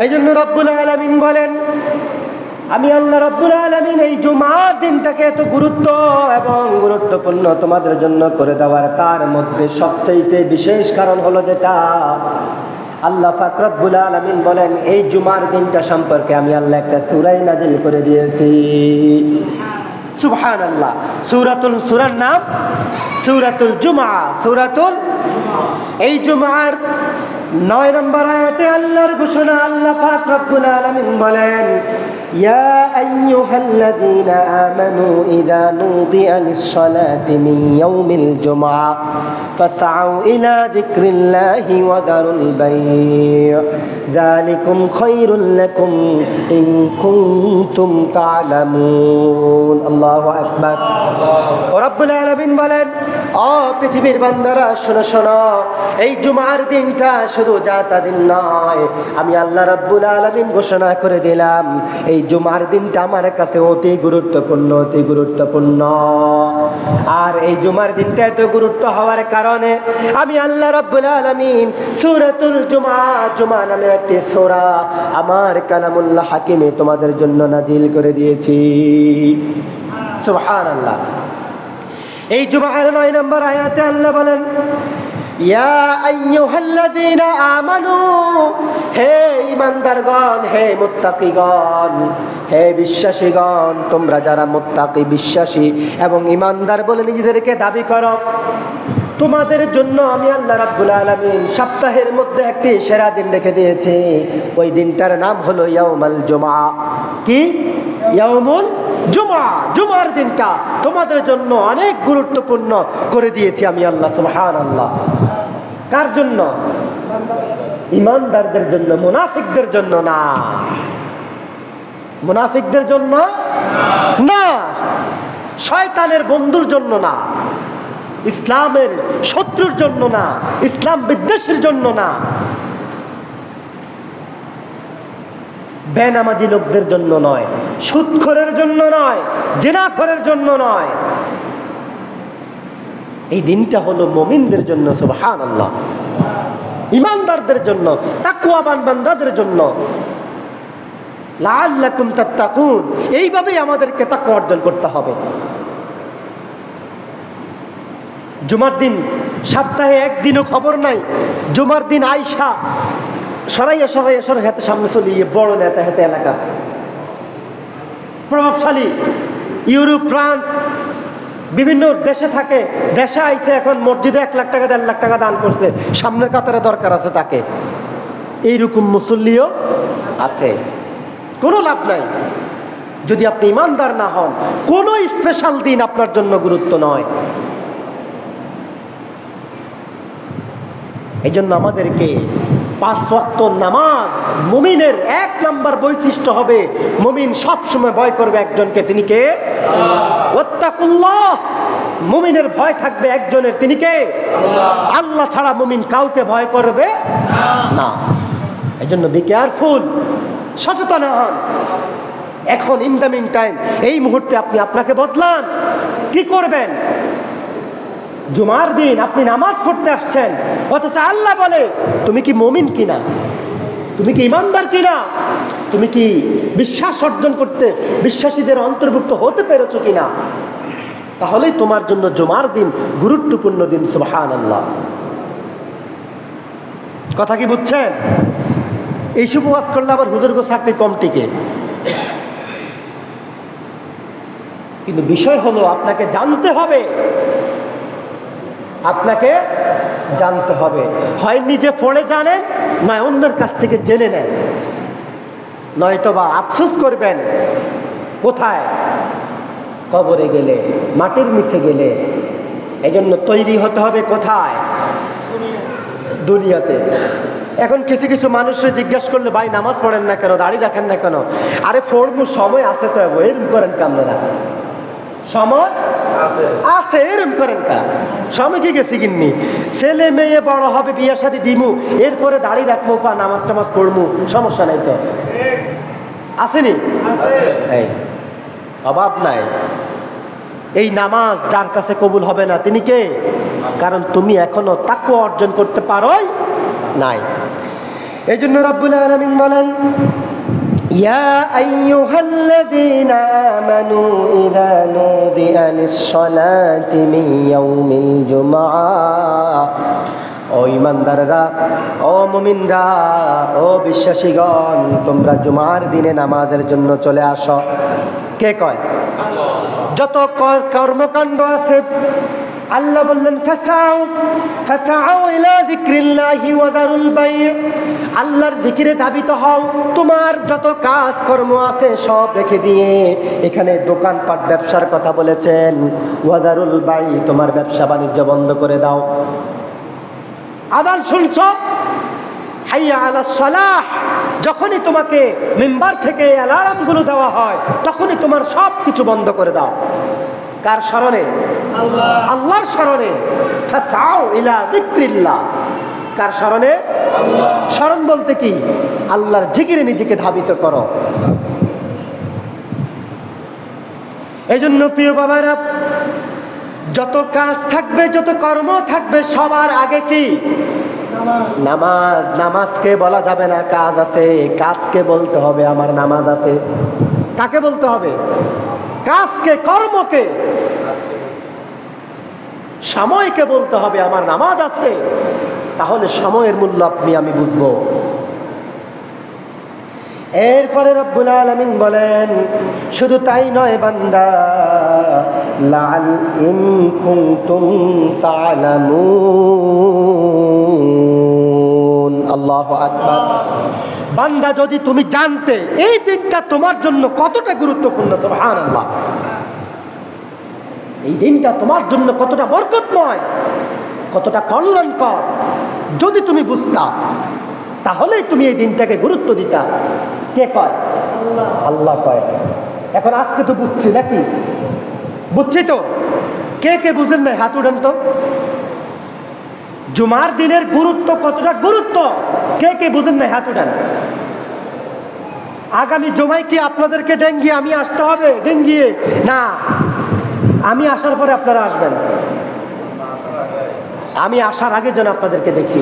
এই জন্য রব্বুল আলামিন বলেন, আমি আল্লাহ রব্বুল আলামিন এই জুমার দিনটাকে এত গুরুত্ব এবং গুরুত্বপূর্ণ তোমাদের জন্য করে দেওয়ার তার মধ্যে সবচাইতে বিশেষ কারণ হলো যেটা, আল্লাহ পাক রব্বুল আলামিন বলেন এই জুমার দিনটা সম্পর্কে আমি আল্লাহ একটা সূরা নাজিল করে দিয়েছি। সুবহানাল্লাহ। সূরার নাম সূরাতুল জুমআ। এই জুমার 9 নম্বর আয়াতে আল্লাহর ঘোষণা, আল্লাহ পাক রব্বুল আলামিন বলেন, ইয়া আইয়ুহাল্লাযীনা আমানু ইযা নুদিয়া লিস-সালাতি মিন ইয়াউমিল জুমআ ফাসআউ ইলা যিকরিল্লাহি ওয়া দারুল বাই', যালিকুম খায়রুল লাকুম ইন কুনতুম তা'লামুন। আল্লাহু আকবার। রব্বুল আলামিন বলেন, ও পৃথিবীর বান্দারা শোনো শোনো, এই জুমার দিনটা শুধু যাতা দিন নয়, আমি আল্লাহ রাব্বুল আলামিন ঘোষণা করে দিলাম এই জুমার দিনটা আমার কাছে অতি গুরুত্বপূর্ণ, অতি গুরুত্বপূর্ণ। আর এই জুমার দিনটা এত গুরুত্ব হওয়ার কারণে আমি আল্লাহ রাব্বুল আলামিন সূরাতুল জুমআ নামে একটি সূরা আমার কালামুল্লাহ হাকিমে তোমাদের জন্য নাজিল করে দিয়েছি। সুবহানাল্লাহ। এই জুমার 9 নম্বর আয়াতে আল্লাহ বলেন, ইয়া আইয়ুহাল্লাযীনা আমানু, হে ঈমানদারগণ, হে মুত্তাকিগণ, হে বিশ্বাসীগণ, তোমরা যারা মুত্তাকি, বিশ্বাসী এবং ঈমানদার বলে নিজেদেরকে দাবি করো, তোমাদের জন্য আমি আল্লাহ রাব্বুল আলামিন সপ্তাহের মধ্যে একটি সেরা দিন রেখে দিয়েছি। ওই দিনটার নাম হলো ইয়াউমুল জুমআ। কি? ইয়াউমুল জুমআ। জুমার দিনটা তোমাদের জন্য অনেক গুরুত্বপূর্ণ করে দিয়েছি আমি আল্লাহ। সুবহানাল্লাহ। কার জন্য? ঈমানদারদের জন্য, মুনাফিকদের জন্য না। মুনাফিকদের জন্য না, শয়তানের বন্ধুর জন্য না, ইসলামের শত্রুর জন্য না, ইসলাম বিদ্বেষের জন্য না, বেনামাজি লোকদের জন্য নয়, সুদখোরের জন্য নয়, জিনাখোরের জন্য নয়। এই দিনটা হলো মুমিনদের জন্য। সুবহানাল্লাহ। ঈমানদারদের জন্য, তাকওয়াবান বান্দাদের জন্য। লাআল্লাকুম তাত্তাকুন। এইভাবেই আমাদেরকে তাকওয়া অর্জন করতে হবে। জুমার দিন সপ্তাহে একদিনও খবর নাই, জুমার দিন আইসা সরাইয়া হাতে সামনে চলিয়ে বড় নেতা হাতে এলাকা প্রভাবশালী, ইউরোপ, ফ্রান্স, বিভিন্ন দেশে থাকে, দেশে আইসে এখন মসজিদে 1 লাখ টাকা 1.5 লাখ টাকা দান করছে, সামনের কাতারে দরকার আছে তাকে। এইরকম মুসল্লিও আছে। কোনো লাভ নাই যদি আপনি ঈমানদার না হন। কোনো স্পেশাল দিন আপনার জন্য গুরুত্ব নয়। এই জন্য আমাদেরকে 5 ওয়াক্ত নামাজ, মুমিনের 1 নাম্বার বৈশিষ্ট্য হবে, মুমিন সবসময় ভয় করবে একজনকে, তিনি কে? আল্লাহ। ওয়াত্তাকুল্লাহ। মুমিনের ভয় থাকবে একজনের, তিনি কে? আল্লাহ। আল্লাহ ছাড়া মুমিন কাউকে ভয় করবে না। এই জন্য বি কেয়ারফুল, সচেতন হন। এখন ইন দ্য মিন টাইম, এই মুহূর্তে আপনি আপনাকে বদলান। কি করবেন? জুমার দিন আপনি নামাজ পড়তে আসছেন, অথচ আল্লাহ বলে তুমি কি মুমিন কিনা, তুমি কি ঈমানদার কিনা, তুমি কি বিশ্বাস অর্জন করতে, বিশ্বাসীদের অন্তর্ভুক্ত হতে পেরেছো কিনা, তাহলেই তোমার জন্য জুমার দিন গুরুত্বপূর্ণ দিন। সুবহানাল্লাহ। কথা কি বুঝছেন? এই শুভ ওয়াজ করলে আবার হুজুরগো চাকরি কম টিকে। কিন্তু বিষয় হলো আপনাকে জানতে হবে, আপনাকে জানতে হবে। হয় নিজে পড়ে জানেন, নয় অন্যের কাছ থেকে জেনে নেন, নয়তো বা আফসোস করবেন। কোথায়? কবরে গেলে, মাটির নিচে গেলে। এই জন্য তৈরি হতে হবে কোথায়? দুনিয়াতে। এখন কিছু কিছু মানুষের জিজ্ঞাসা করলে, ভাই নামাজ পড়েন না কেন, দাড়ি রাখেন না কেন? আরে ফোরমু সময় আছে তো, এরম করেন কামরা, সময় আছে এরম করেন কা, সময় কি গেছি কিন্নি, ছেলে মেয়ে বড় হবে, বিয়ে শাদী দিমু, এরপরে দাড়ি রাখবো পা নামাজ টামাজ পড়মু, সমস্যা নাই তো, আসেনি? এই অভাব নাই। এই নামাজ যার কাছে কবুল হবে না তিনি কে? কারণ তুমি এখনো তাকওয়া অর্জন করতে পারোই নাই। এই জন্য রব্বুল আলামিন বলেন, ইয়া আইয়ুহাল্লাযীনা আমানু ইযা নুদিয়া লিস-সালাতি মিন ইয়াউমিল জুমআহ, ও ঈমানদাররা, ও মুমিনরা, ও বিশ্বাসীগণ, তোমরা জুমার দিনে নামাজের জন্য চলে আসো। কে কয়? যত কর্মকাণ্ড আছে আল্লাহ বললেন ফাসাউ ইলা যিকরিল্লাহি ওয়া যারুল বাই', আল্লাহর জিকিরে ধাবিত হও, তোমার যত কাজ কর্ম আছে সব রেখে দিয়ে এখানে দোকানপাট ব্যবসার কথা বলেছেন, ওয়া যারুল বাই', তোমার ব্যবসা বাণিজ্য বন্ধ করে দাও। আযান শুনছো, হাইয়া আলাস সালাহ, যখনই তোমাকে মিম্বার থেকে অ্যালার্মগুলো দেওয়া হয় তখনই তোমার সব কিছু বন্ধ করে দাও। কার স্মরণে? আল্লাহর স্মরণে। ফাসাউ ইলা যিকরিল্লাহ, কার স্মরণে? স্মরণ বলতে কি? আল্লাহর জিকিরে নিজেকে ধাবিত করো। এই জন্য প্রিয় বাবারা, যত কাজ থাকবে, যত কর্ম থাকবে, সবার আগে কি? নামাজ। নামাজকে বলা যাবে না কাজ আছে, কাজকে বলতে হবে আমার নামাজ আছে। কাকে বলতে হবে? কাজকে, কর্মকে, সময়কে বলতে হবে আমার নামাজ আছে। তাহলে সময়ের মূল্য আমি বুঝবো। এরপরে রব্বুল আলামিন বলেন, শুধু তাই নয় বান্দা, লাআল ইন কুনতুম তা'লামুন। আল্লাহু আকবার। বান্দা, যদি তুমি জানতে এই দিনটা তোমার জন্য কতটা গুরুত্বপূর্ণ, সুবহানাল্লাহ, এই দিনটা তোমার জন্য কতটা বরকতময়, কতটা কল্যাণকর, যদি তুমি বুঝতা তাহলেই তুমি এই দিনটাকে গুরুত্ব দিতা। কে কয়? আল্লাহ কয়। এখন আজকে তো বুঝছি নাকি? বুঝছি তো। কে কে বুঝেন নাই হাত উঠান তো। জুমার দিনের গুরুত্ব কতটা গুরুত্ব কে কে বুঝেন নাই হাত উঠান। আগামী জুমায় কি আপনাদেরকে ডেঙ্গিয়ে আমি আসতে হবে? ডেঙ্গিয়ে না, আমি আসার পরে আপনারা আসবেন। আমি আসার আগে যেন আপনাদেরকে দেখি।